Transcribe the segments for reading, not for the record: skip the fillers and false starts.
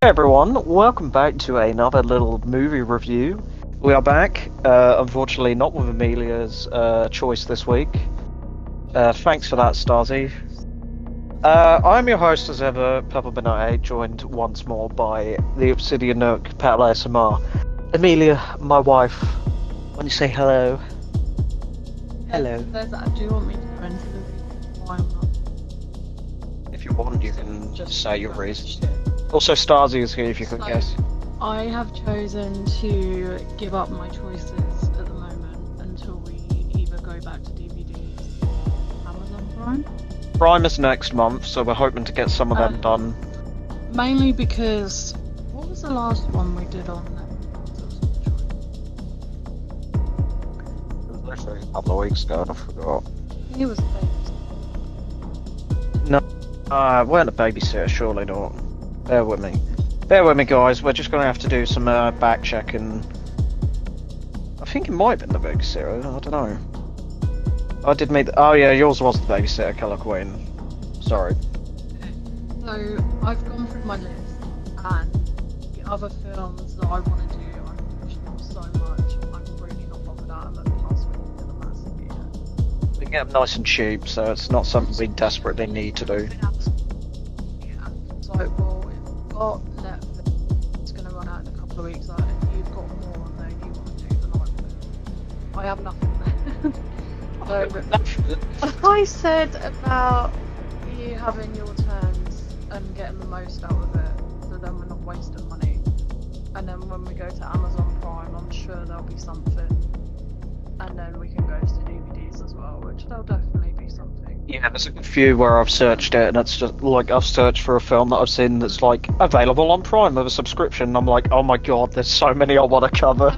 Hey everyone, welcome back to another little movie review. We are back, unfortunately not with Amelia's choice this week. Thanks for that, Stasi. I'm your host as ever, Purple Benite, joined once more by the Obsidian Nook, Petal ASMR. Amelia, my wife, when you say hello. Hello. Do you want me to go into the reason why I'm not? If you want, you can just say your reason. Also, Stasi is here if you could guess. I have chosen to give up my choices at the moment until we either go back to DVDs or Amazon Prime. Prime is next month, so we're hoping to get some of them done. Mainly because, what was the last one we did on It was literally a couple of weeks ago, I forgot. It was No, weren't a babysitter, surely not. Bear with me. Bear with me, guys. We're just going to have to do some back checking. I think it might have been the babysitter. I don't know. I did meet. Oh yeah, yours was the babysitter, Colour Queen. Sorry. So I've gone through my list, and the other films that I want to do, I've pushed them so much. I'm really not bothered at them. Plus, we can do them massively. We can get them nice and cheap, so it's not something we desperately need to do. Yeah. So well. Got Netflix, it's going to run out in a couple of weeks. Like, if you've got more on there you want to do than I have nothing there. So, I said about you having your turns and getting the most out of it, so then we're not wasting money. And then when we go to Amazon Prime, I'm sure there'll be something. And then we can go to DVDs as well, which there'll definitely be something. Yeah, there's a few where I've searched it, and it's just like I've searched for a film that I've seen that's like available on Prime with a subscription. And I'm like, oh my god, there's so many I want to cover.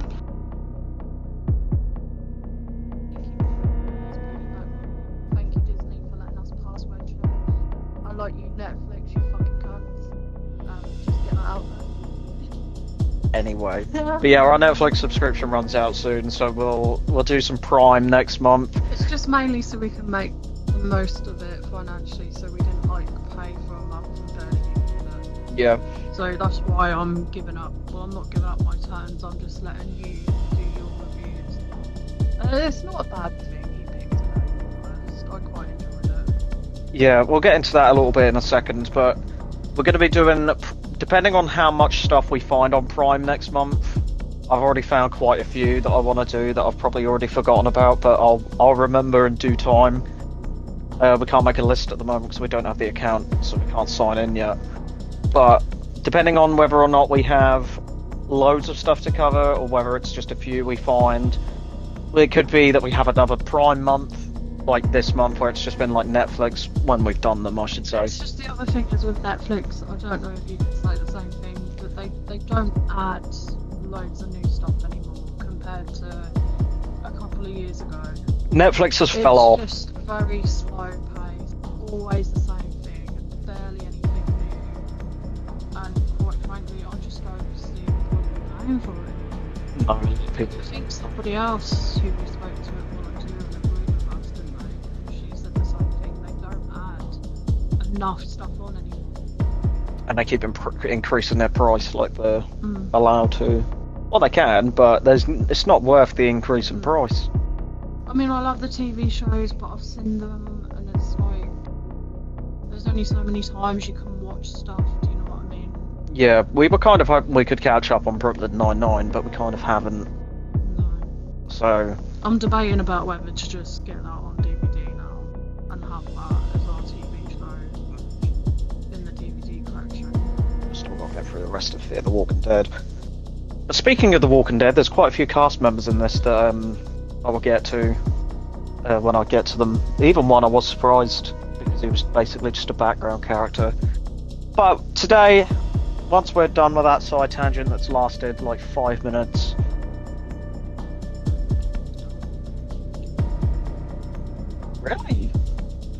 Thank you, Disney, for letting us password share. Unlike you, Netflix, you fucking cunts. Just get that out there. Anyway, but yeah, our Netflix subscription runs out soon, so we'll do some Prime next month. It's just mainly so we can make the most of it financially, so we didn't like pay for a month and barely use it. Yeah. So that's why I'm giving up. Well, I'm not giving up my turns. I'm just letting you do your reviews. It's not a bad thing. You picked it. I quite enjoyed it. Yeah, we'll get into that a little bit in a second, but we're going to be doing, depending on how much stuff we find on Prime next month. I've already found quite a few that I want to do that I've probably already forgotten about, but I'll remember in due time. We can't make a list at the moment because we don't have the account, so we can't sign in yet. But depending on whether or not we have loads of stuff to cover, or whether it's just a few we find, it could be that we have another Prime month, like this month, where it's just been like Netflix when we've done them, I should say. It's just the other thing is with Netflix, I don't know if you could say the same thing, but they don't add loads of new stuff anymore compared to a couple of years ago. Netflix has fell off. It's just very slow paced, always the same thing, and barely anything new. And quite frankly, I just don't see the point in paying for it. No, people. I think somebody else who we spoke to at Volunteer agreed with us, didn't they? She said the same thing. They don't add enough stuff on anymore. And they keep increasing their price like they're allowed to. Well, they can, but it's not worth the increase in price. I mean, I love the TV shows, but I've seen them, and it's like there's only so many times you can watch stuff. Do you know what I mean? Yeah, we were kind of hoping we could catch up on Brooklyn Nine-Nine, but we kind of haven't. No. So I'm debating about whether to just get that on DVD now and have that as our TV show in the DVD collection. still got to get through the rest of Fear the Walking Dead. But speaking of The Walking Dead, there's quite a few cast members in this that I will get to when I get to them. Even one I was surprised because he was basically just a background character. But today, once we're done with that side tangent that's lasted like 5 minutes. Really?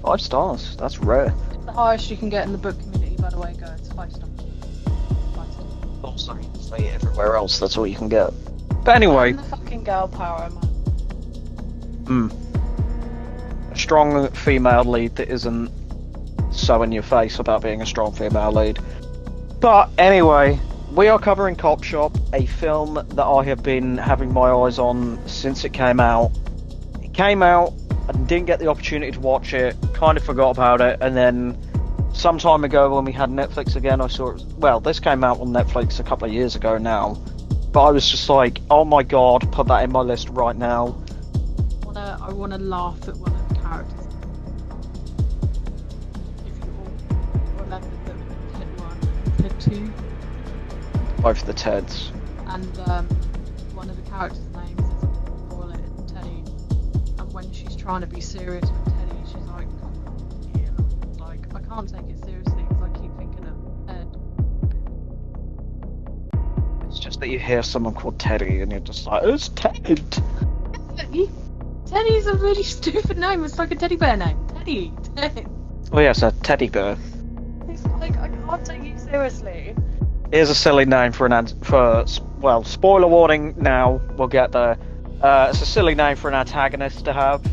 5 stars? That's rare. The highest you can get in the book community, by the way, go. It's 5 stars. 5 stars. Also, you can say it everywhere else, that's all you can get. But anyway. And the fucking girl power, man. A strong female lead that isn't so in your face about being a strong female lead. But anyway, we are covering CopShop, a film that I have been having my eyes on since it came out. It came out, I didn't get the opportunity to watch it, kind of forgot about it, and then some time ago when we had Netflix again, I saw it. Well, this came out on Netflix a couple of years ago now, but I was just like, oh my god, put that in my list right now. I wanna laugh at one of the characters. If you all remember them in Ted 1 and Ted 2. Both the Teds. And one of the characters' names is Paula and Teddy. And when she's trying to be serious with Teddy, she's like, yeah. Like, I can't take it seriously because I keep thinking of Ted. It's just that you hear someone called Teddy and you're just like, it's Ted! Teddy's a really stupid name. It's like a teddy bear name. Teddy. Oh yes, a teddy bear. It's like, I can't take you seriously. Here's a silly name for well, spoiler warning now, we'll get there. It's a silly name for an antagonist to have.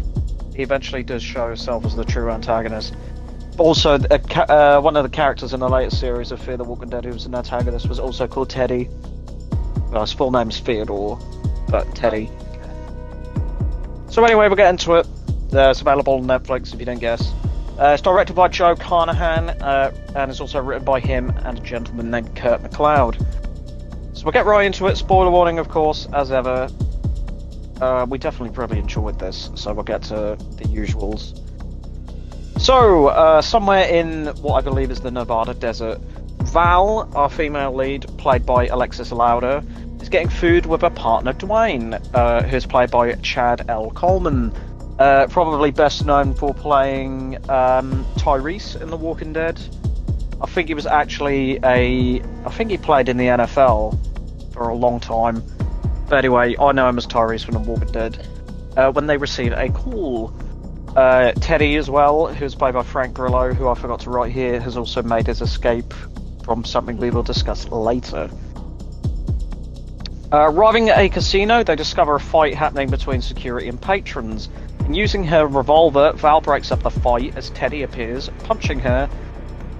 He eventually does show himself as the true antagonist. Also, one of the characters in the latest series of Fear the Walking Dead who was an antagonist was also called Teddy. Well, his full name is Theodore, but Teddy. So anyway, we'll get into it. It's available on Netflix if you didn't guess. It's directed by Joe Carnahan, and it's also written by him and a gentleman named Kurt McLeod. So we'll get right into it. Spoiler warning, of course, as ever. We definitely probably enjoyed this, so we'll get to the usuals. So, somewhere in what I believe is the Nevada desert, Val, our female lead, played by Alexis Lauder, is getting food with her partner Dwayne, who's played by Chad L. Coleman. Probably best known for playing Tyrese in The Walking Dead. I think he was actually I think he played in the NFL for a long time. But anyway, I know him as Tyrese from The Walking Dead. When they receive a call, Teddy as well, who's played by Frank Grillo, who I forgot to write here, has also made his escape from something we will discuss later. Arriving at a casino, they discover a fight happening between security and patrons. And using her revolver, Val breaks up the fight as Teddy appears, punching her,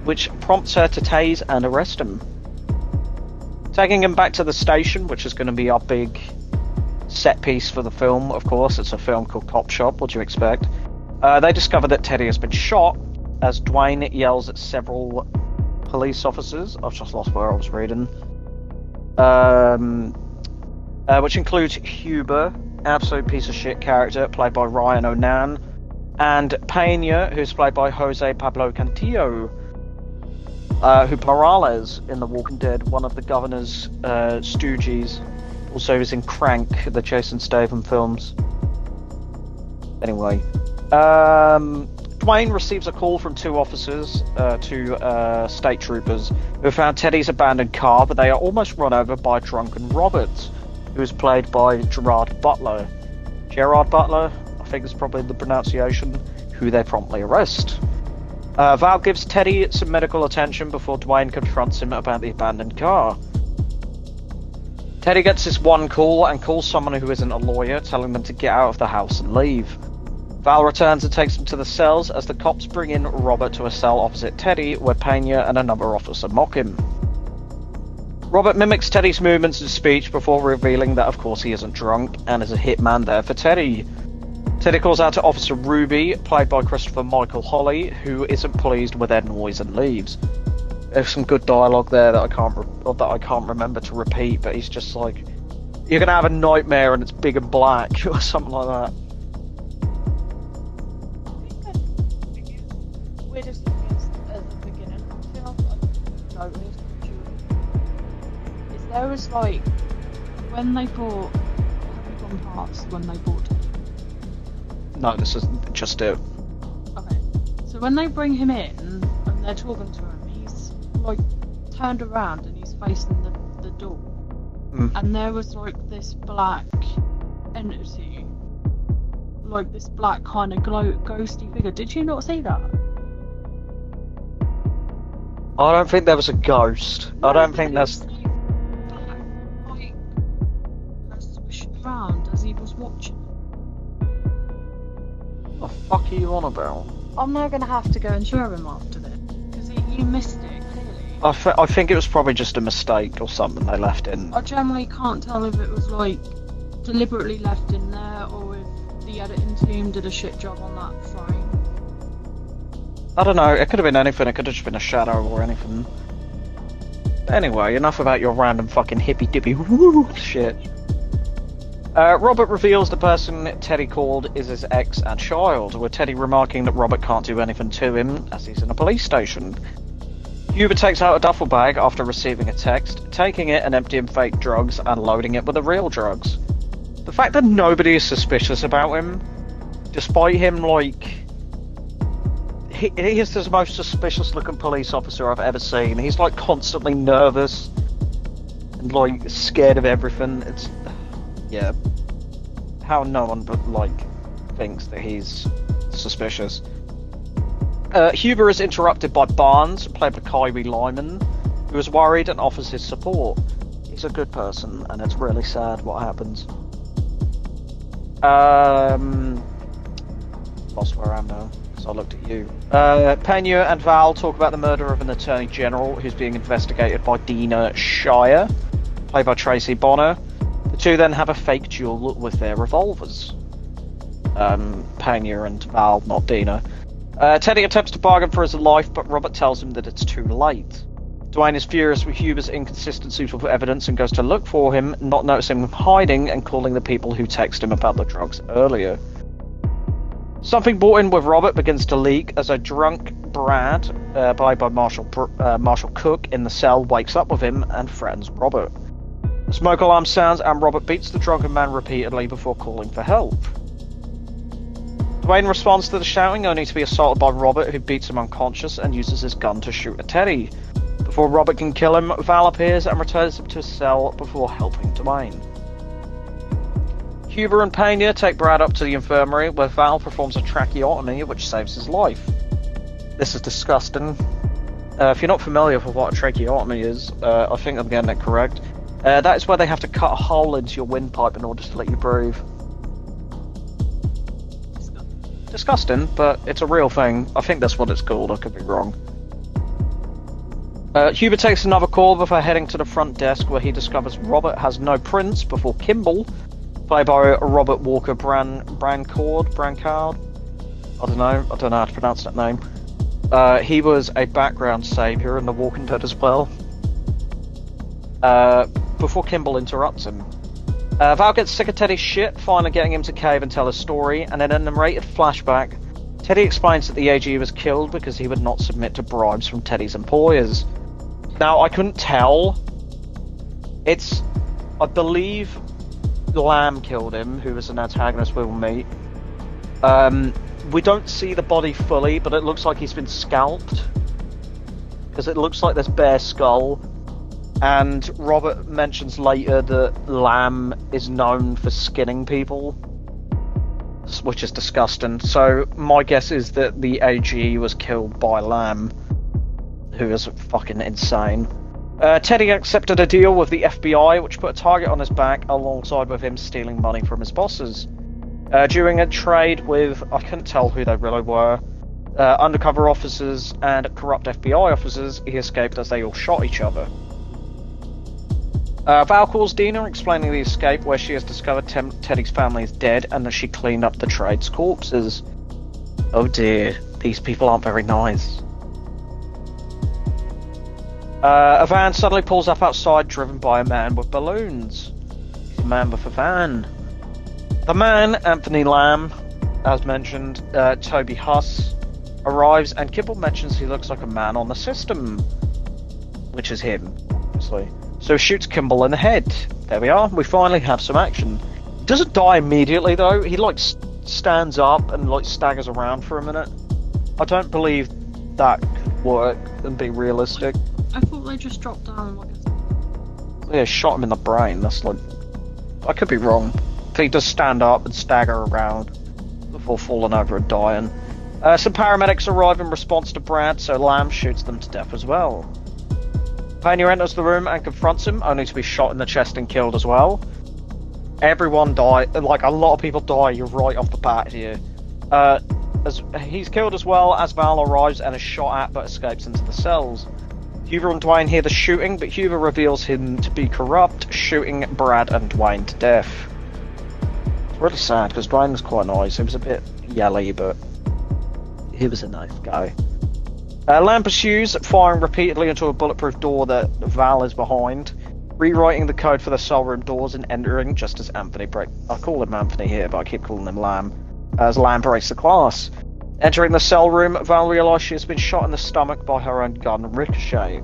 which prompts her to tase and arrest him. Taking him back to the station, which is going to be our big set piece for the film, of course. It's a film called CopShop, what do you expect? They discover that Teddy has been shot, as Dwayne yells at several police officers. I've just lost where I was reading. Which includes Huber, absolute piece of shit character, played by Ryan O'Nan, and Pena, who's played by Jose Pablo Cantillo, who Morales in The Walking Dead, one of the governor's stooges. Also is in Crank, the Jason Statham films. Anyway, Dwayne receives a call from two officers, two state troopers, who found Teddy's abandoned car, but they are almost run over by a drunken Robert, who is played by Gerard Butler. Gerard Butler, I think is probably the pronunciation, who they promptly arrest. Val gives Teddy some medical attention before Dwayne confronts him about the abandoned car. Teddy gets this one call and calls someone who isn't a lawyer, telling them to get out of the house and leave. Val returns and takes him to the cells as the cops bring in Robert to a cell opposite Teddy, where Pena and another officer mock him. Robert mimics Teddy's movements and speech before revealing that of course he isn't drunk and is a hitman there for Teddy. Teddy calls out to Officer Ruby, played by Christopher Michael Holley, who isn't pleased with their noise and leaves. There's some good dialogue there that I can't remember to repeat, but he's just like, you're gonna have a nightmare and it's big and black or something like that. Weirdest thing is at the beginning of the film, I noticed is there was like when they bought have you gone past when they bought him? No, this is just it. Okay. So when they bring him in and they're talking to him, he's like turned around and he's facing the door. And there was like this black entity, like this black kind of ghosty figure. Did you not see that? I don't think there was a ghost. No, I don't think that's... Like, swishing around as he was watching. What the fuck are you on about? I'm now going to have to go and show him after this, because you missed it, clearly. I think it was probably just a mistake or something they left in. I generally can't tell if it was like deliberately left in there or if the editing team did a shit job on that frame. I don't know, it could have been anything, it could have just been a shadow or anything. Anyway, enough about your random fucking hippy-dippy woo shit. Robert reveals the person Teddy called is his ex and child, with Teddy remarking that Robert can't do anything to him as he's in a police station. Hubert takes out a duffel bag after receiving a text, taking it and emptying fake drugs and loading it with the real drugs. The fact that nobody is suspicious about him, despite him, like... He is the most suspicious looking police officer I've ever seen. He's like constantly nervous and like scared of everything. It's... yeah. How no one but like thinks that he's suspicious. Huber is interrupted by Barnes, played by Kyrie Lyman, who is worried and offers his support. He's a good person, and it's really sad what happens. Lost where I am now, because I looked at you. Pena and Val talk about the murder of an Attorney General who's being investigated by Dina Shire, played by Tracy Bonner. The two then have a fake duel with their revolvers. Pena and Val, not Dina. Teddy attempts to bargain for his life, but Robert tells him that it's too late. Dwayne is furious with Huber's inconsistencies with evidence and goes to look for him, not noticing him hiding and calling the people who text him about the drugs earlier. Something brought in with Robert begins to leak as a drunk Brad, played by Marshall Cook, in the cell wakes up with him and threatens Robert. The smoke alarm sounds and Robert beats the drunken man repeatedly before calling for help. Dwayne responds to the shouting, only to be assaulted by Robert, who beats him unconscious and uses his gun to shoot at Teddy. Before Robert can kill him, Val appears and returns him to his cell before helping Dwayne. Huber and Pena take Brad up to the infirmary, where Val performs a tracheotomy which saves his life. This is disgusting. If you're not familiar with what a tracheotomy is, I think I'm getting it correct. That is where they have to cut a hole into your windpipe in order to let you breathe. Disgusting, but it's a real thing. I think that's what it's called, I could be wrong. Hubert takes another call before heading to the front desk, where he discovers Robert has no prints before Kimball, played by Robert Walker Brancard. I don't know how to pronounce that name. He was a background saviour in The Walking Dead as well. Before Kimball interrupts him. Val gets sick of Teddy's shit, finally getting him to cave and tell his story, and in a narrated flashback, Teddy explains that the AG was killed because he would not submit to bribes from Teddy's employers. Now, I couldn't tell. I believe Lamb killed him, who was an antagonist we'll meet. We don't see the body fully, but it looks like he's been scalped. Because it looks like there's bare skull. And Robert mentions later that Lamb is known for skinning people, which is disgusting. So my guess is that the AG was killed by Lamb, who is fucking insane. Teddy accepted a deal with the FBI, which put a target on his back, alongside with him stealing money from his bosses. During a trade with, I couldn't tell who they really were, undercover officers and corrupt FBI officers, he escaped as they all shot each other. Val calls Dina, explaining the escape, where she has discovered Teddy's family is dead and that she cleaned up the trade's corpses. Oh dear, these people aren't very nice. A van suddenly pulls up outside, driven by a man with balloons. He's a man with a van. The man, Anthony Lamb, as mentioned, Toby Huss, arrives, and Kimball mentions he looks like a man on the system, which is him, obviously. So shoots Kimball in the head. There we are. We finally have some action. He doesn't die immediately though. He like stands up and like staggers around for a minute. I don't believe that could work and be realistic. I thought they just dropped down like a... Yeah, shot him in the brain. That's like... I could be wrong. He does stand up and stagger around before falling over and dying. Some paramedics arrive in response to Brad, so Lamb shoots them to death as well. Pena enters the room and confronts him, only to be shot in the chest and killed as well. Everyone died, like a lot of people die right off the bat here. As he's killed as well as Val arrives and is shot at but escapes into the cells. Huber and Dwayne hear the shooting, but Huber reveals him to be corrupt, shooting Brad and Dwayne to death. It's really sad because Dwayne was quite nice. He was a bit yelly, but he was a nice guy. Lamb pursues, firing repeatedly into a bulletproof door that Val is behind, rewriting the code for the cell room doors and entering just as Anthony breaks. I call him Anthony here, but I keep calling him Lamb. As Lamb breaks the glass. Entering the cell room, Val realises she has been shot in the stomach by her own gun ricocheting.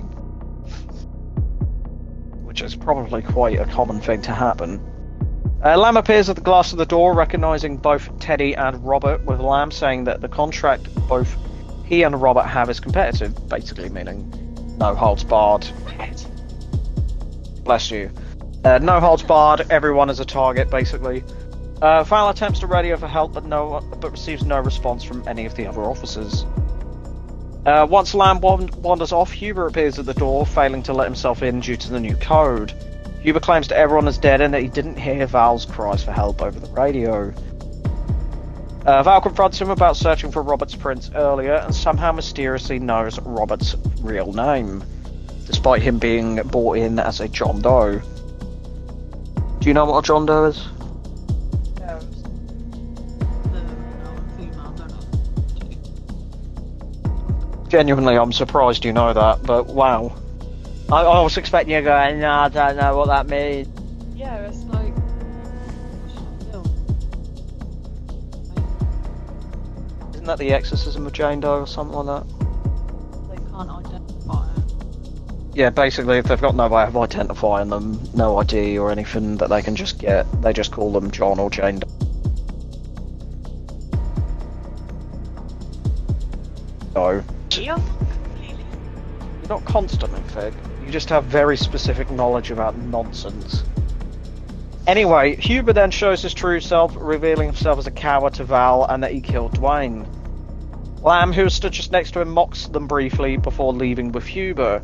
Which is probably quite a common thing to happen. Lamb appears at the glass of the door, recognising both Teddy and Robert, with Lamb saying that the contract both he and Robert have is competitive, basically meaning no holds barred. Bless you. No holds barred, everyone is a target, basically. Val attempts to radio for help, but receives no response from any of the other officers. Once Lamb wanders off, Huber appears at the door, failing to let himself in due to the new code. Huber claims that everyone is dead and that he didn't hear Val's cries for help over the radio. Val confronts him about searching for Robert's prints earlier and somehow mysteriously knows Robert's real name, despite him being brought in as a John Doe. Do you know what a John Doe is? Genuinely, I'm surprised you know that, but wow. I was expecting you going, no, I don't know what that means. Yeah, it's like... Isn't that the exorcism of Jane Doe or something like that? They can't identify it. Yeah, basically, if they've got no way of identifying them, no ID or anything that they can just get, they just call them John or Jane Doe. You're not constantly fake. You just have very specific knowledge about nonsense. Anyway, Huber then shows his true self, revealing himself as a coward to Val and that he killed Dwayne. Lamb, who stood just next to him, mocks them briefly before leaving with Huber.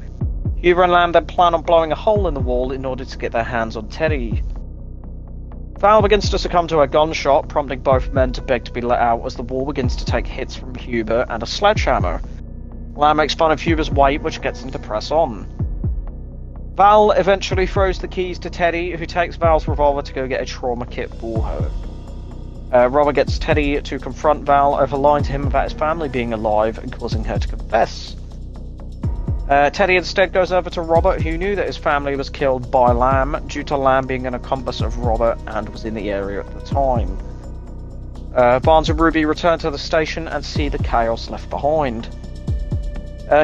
Huber and Lamb then plan on blowing a hole in the wall in order to get their hands on Teddy. Val begins to succumb to a gunshot, prompting both men to beg to be let out as the wall begins to take hits from Huber and a sledgehammer. Lamb makes fun of Huber's weight, which gets him to press on. Val eventually throws the keys to Teddy, who takes Val's revolver to go get a trauma kit for her. Robert gets Teddy to confront Val over lying to him about his family being alive and causing her to confess. Teddy instead goes over to Robert, who knew that his family was killed by Lamb, due to Lamb being an accomplice of Robert and was in the area at the time. Barnes and Ruby return to the station and see the chaos left behind.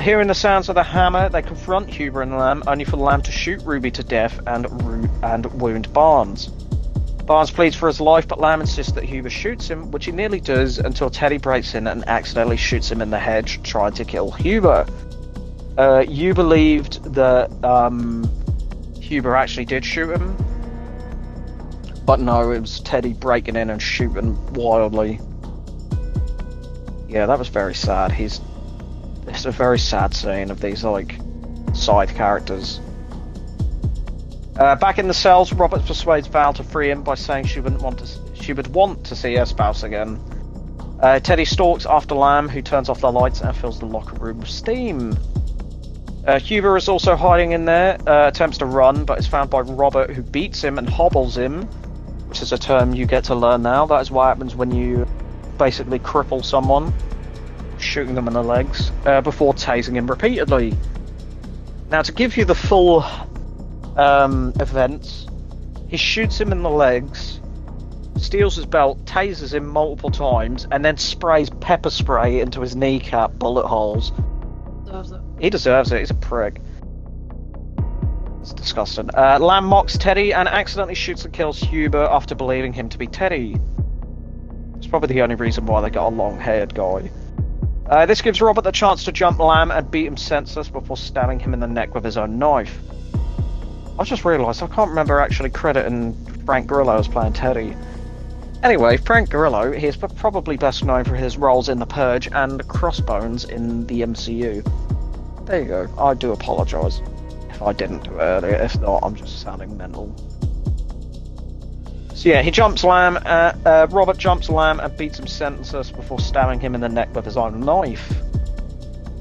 Hearing the sounds of the hammer, they confront Huber and Lamb, only for Lamb to shoot Ruby to death and wound Barnes. Barnes pleads for his life, but Lamb insists that Huber shoots him, which he nearly does until Teddy breaks in and accidentally shoots him in the head, trying to kill Huber. You believed that Huber actually did shoot him, but no, it was Teddy breaking in and shooting wildly. Yeah, that was very sad. It's a very sad scene of these, like, side characters. Back in the cells, Robert persuades Val to free him by saying she would want to see her spouse again. Teddy stalks after Lamb, who turns off the lights and fills the locker room with steam. Huber is also hiding in there, attempts to run, but is found by Robert, who beats him and hobbles him, which is a term you get to learn now. That is what happens when you basically cripple someone, shooting them in the legs, before tasing him repeatedly. Now, to give you the full events, he shoots him in the legs, steals his belt, tases him multiple times, and then sprays pepper spray into his kneecap bullet holes. Deserves it. He deserves it, he's a prick. It's disgusting. Lamb mocks Teddy and accidentally shoots and kills Huber after believing him to be Teddy. It's probably the only reason why they got a long-haired guy. This gives Robert the chance to jump Lamb and beat him senseless before stabbing him in the neck with his own knife. I just realised I can't remember actually crediting Frank Grillo as playing Teddy. Anyway, Frank Grillo, he is probably best known for his roles in The Purge and Crossbones in the MCU. There you go. I do apologise if I didn't do it earlier. If not, I'm just sounding mental. So yeah, he jumps Lamb. Robert jumps Lamb and beats him senseless before stabbing him in the neck with his own knife.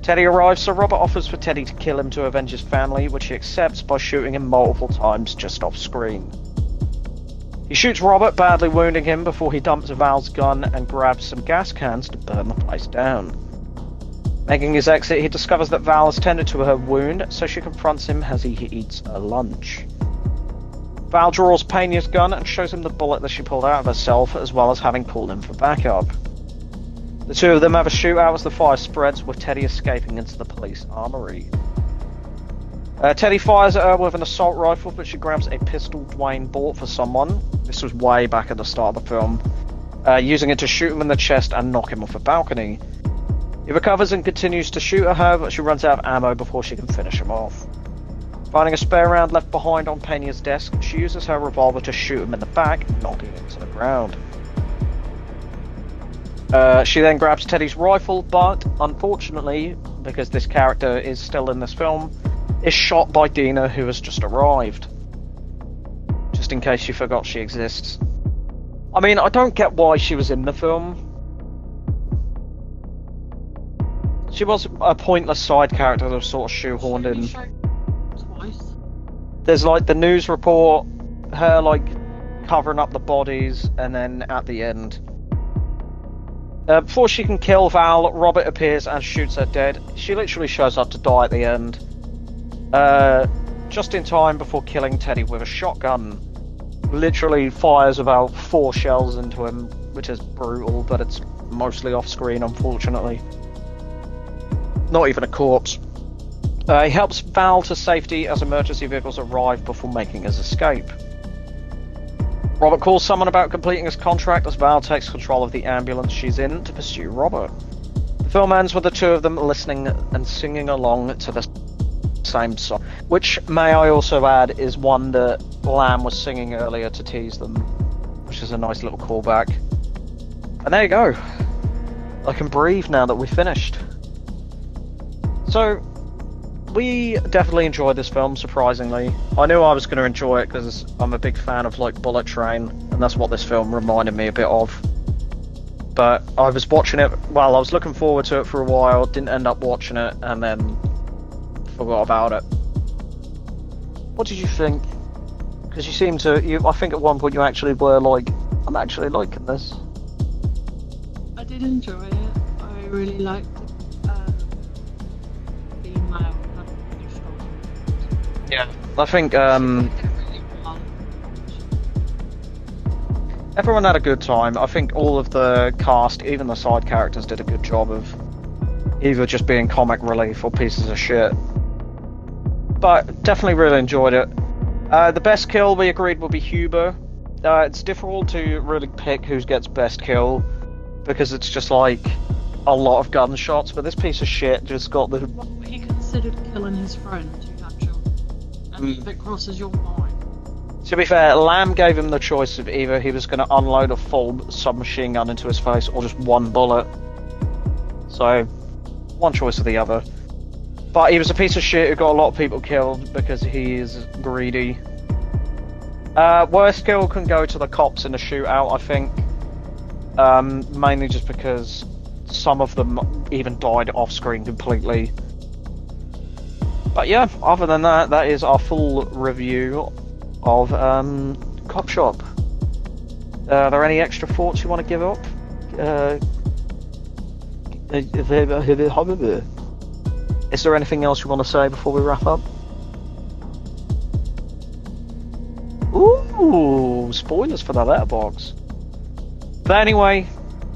Teddy arrives, so Robert offers for Teddy to kill him to avenge his family, which he accepts by shooting him multiple times just off screen. He shoots Robert, badly wounding him before he dumps Val's gun and grabs some gas cans to burn the place down. Making his exit, he discovers that Val has tended to her wound, so she confronts him as he eats her lunch. Val draws Pena's gun and shows him the bullet that she pulled out of herself, as well as having pulled him for backup. The two of them have a shootout as the fire spreads, with Teddy escaping into the police armory. Teddy fires at her with an assault rifle, but she grabs a pistol Dwayne bought for someone. This was way back at the start of the film, using it to shoot him in the chest and knock him off a balcony. He recovers and continues to shoot at her, but she runs out of ammo before she can finish him off. Finding a spare round left behind on Pena's desk, she uses her revolver to shoot him in the back, knocking him to the ground. She then grabs Teddy's rifle, but unfortunately, because this character is still in this film, is shot by Dina, who has just arrived. Just in case you forgot she exists. I mean, I don't get why she was in the film. She was a pointless side character that was sort of shoehorned in. Twice. There's like the news report, her like covering up the bodies, and then at the end. Before she can kill Val, Robert appears and shoots her dead. She literally shows up to die at the end. Just in time before killing Teddy with a shotgun. Literally fires about 4 shells into him, which is brutal, but it's mostly off screen, unfortunately. Not even a corpse. He helps Val to safety as emergency vehicles arrive before making his escape. Robert calls someone about completing his contract as Val takes control of the ambulance she's in to pursue Robert. The film ends with the two of them listening and singing along to the same song, which, may I also add, is one that Lamb was singing earlier to tease them, which is a nice little callback. And there you go. I can breathe now that we've finished. So, we definitely enjoyed this film, surprisingly. I knew I was going to enjoy it because I'm a big fan of like Bullet Train, and that's what this film reminded me a bit of. But I was watching it, well, I was looking forward to it for a while, didn't end up watching it, and then forgot about it. What did you think? Because you seem to, I think at one point you actually were like, I'm actually liking this. I did enjoy it. I really liked the female. Yeah, I think everyone had a good time. I think all of the cast, even the side characters, did a good job of either just being comic relief or pieces of shit. But definitely really enjoyed it. The best kill we agreed will be Huber. It's difficult to really pick who gets best kill because it's just like a lot of gunshots, but this piece of shit just got the... What he considered killing his friend to have children. And if it crosses your mind. To be fair, Lamb gave him the choice of either he was going to unload a full submachine gun into his face or just one bullet. So, one choice or the other. But he was a piece of shit who got a lot of people killed because he is greedy. Worst kill can go to the cops in the shootout, I think. Mainly just because some of them even died off screen completely. But yeah, other than that, that is our full review of CopShop. Are there any extra thoughts you want to give up? Is there anything else you want to say before we wrap up? Ooh, spoilers for the letterbox. But anyway,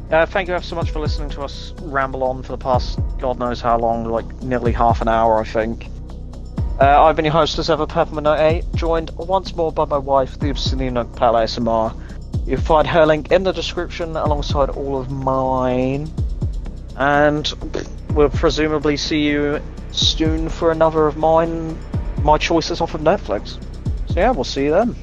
thank you ever so much for listening to us ramble on for the past God knows how long, like nearly half an hour, I think. I've been your host as ever, Peppermint08, joined once more by my wife, the obscene Nook Pal ASMR. You'll find her link in the description alongside all of mine. And we'll presumably see you soon for another of my choices off of Netflix. So yeah, we'll see you then.